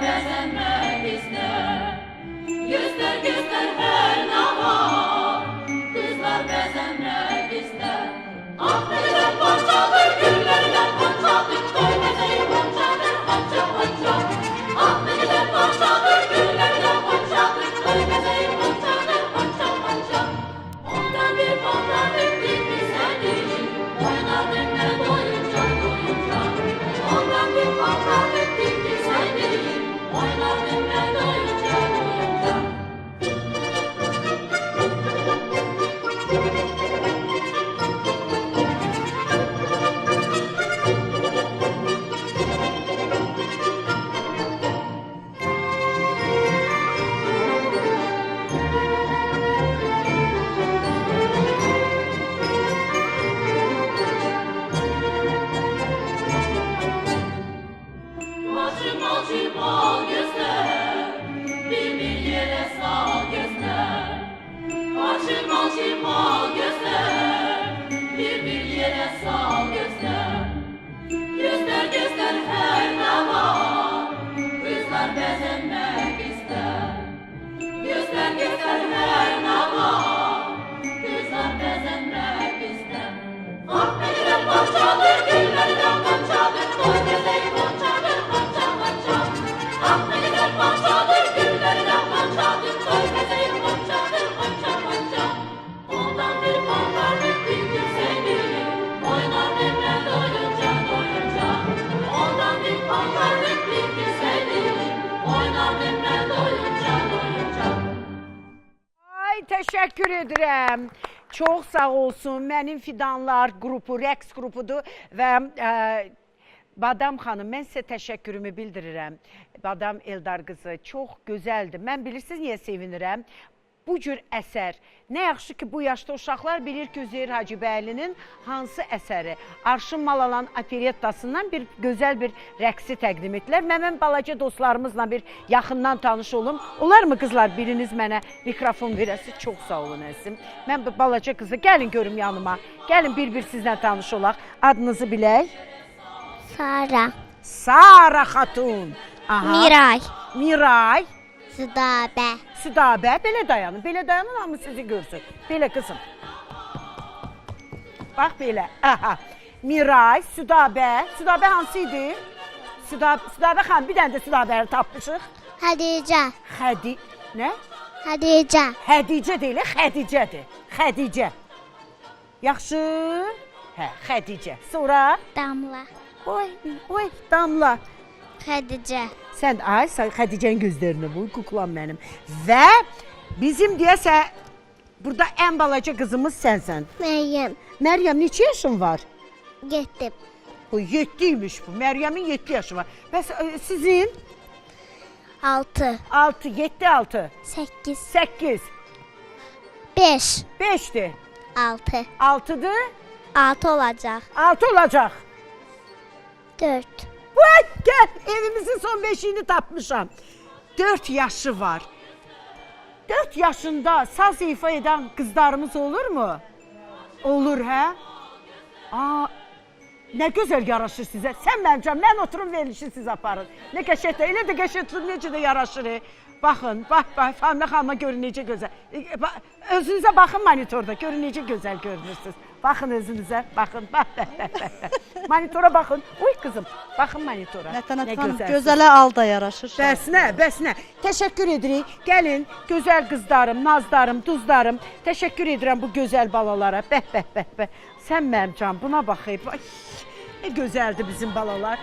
bezenmek ister. Göster göster her nama, kızlar bezenmek ister. Ahmet'den parçadır, güllerden parçadır, koy bezeyi parçadır, parça parça. Ahmet'den parçadır, güllerden parçadır, koy bezeyi parçadır, parça parça. Ondan bir pandarlık gibi senin, oynardım ben doyunca doyunca. Ondan bir pandarlık gibi senin, oynardım ben doyunca doyunca. Maçı göster, bir yere sağ göster. Maçı göster, bir yere sağ göster. Göster göster her ne var, kızlar bezenmek ister. Göster göster her ne var, kızlar bezenmek ister. Ahmet'den parçadır, güllerden parçadır, koy bezeyi parçadır, parça parça. Ahmet'den parçadır, güllerden parçadır, koy bezeyi parçadır, parça parça. Ondan bir pandarlık bir güzeli, oynardım ben doyunca doyunca. Ondan bir pandarlık bir güzeli, oynardım ben doyunca doyunca. Ay, təşəkkür edirəm. Çox sağ olsun. Mənim Fidanlar qrupu, rəqs qrupudur və Badam xanım, mən sizə təşəkkürümü bildirirəm. Badam Eldar qızı çox gözəldir. Mən bilirsiniz niyə sevinirəm? Bu cür əsər. Nə yaxşı ki, bu yaşda uşaqlar bilir ki, Üzeyir Hacıbəylinin hansı əsəri? Arşın Malalan operettasından bir gözəl bir rəqsi təqdim etdilər. Mən balaca dostlarımızla bir yaxından tanış olum. Olar mı qızlar, biriniz mənə mikrofon verəsi? Çox sağ olun əzizim. Mən balaca qızı, gəlin görüm yanıma. Gəlin bir-bir sizlə tanış olaq. Adınızı bilək. Sara, Sara Xatun. Aha. Miray, Miray. Südabə, Südabə, belə dayanın, hamı sizi görsün. Belə qızım. Bax belə, aha. Miray, Südabə. Südabə hansı idi? Südabə xanım, bir dənə də Südabələri tapmışıq. Xədicə, Nə? Xədicə, Xədicə deyil, Xədicədir. Xədicə. Yaxşı? Hə, Xədicə. Sonra? Damla, Oy, Damla. Xədicə, Sən, ay, Xədicənin gözlərinə bu, kuklam mənim. Və bizim deyəsə, burada ən balaca qızımız sənsən. Məryəm, Məryəm, neçə yaşın var? getdim, O, 7-ymiş bu, Məryəmin 7 yaşı var. Bəs sizin? 6, 6, 7, 6, 8, 8, 5, 5'dir, 6, 6'dır, 6 olacaq, 6 olacaq. 4, Vay, gəl, evimizin son 5'ini tapmışam. 4 yaşı var. 4 yaşında saz ifa edən qızlarımız olur mu? Olur, hə? Aa, nə gözəl yaraşır sizə. Sən mənim canım, mən oturum verilişi siz aparın. Nə qəşətdir, elə də qəşətdir, necə də yaraşır. Baxın, bax, Fahimə xanıma görün necə gözəl. Özünüzə baxın monitorda, görün necə gözəl görünürsünüz. Baxın özünüzə, baxın, bax. Monitora baxın. Uy qızım, baxın monitora. Mətanət xanım, gözələ alda yaraşır. Bəs nə? Təşəkkür edirik. Gəlin, gözəl qızlarım, nazlarım, duzlarım. Təşəkkür edirəm bu gözəl balalara. Bəh. Sən mənim canım, buna baxayım. Ay, nə gözəldir bizim balalar.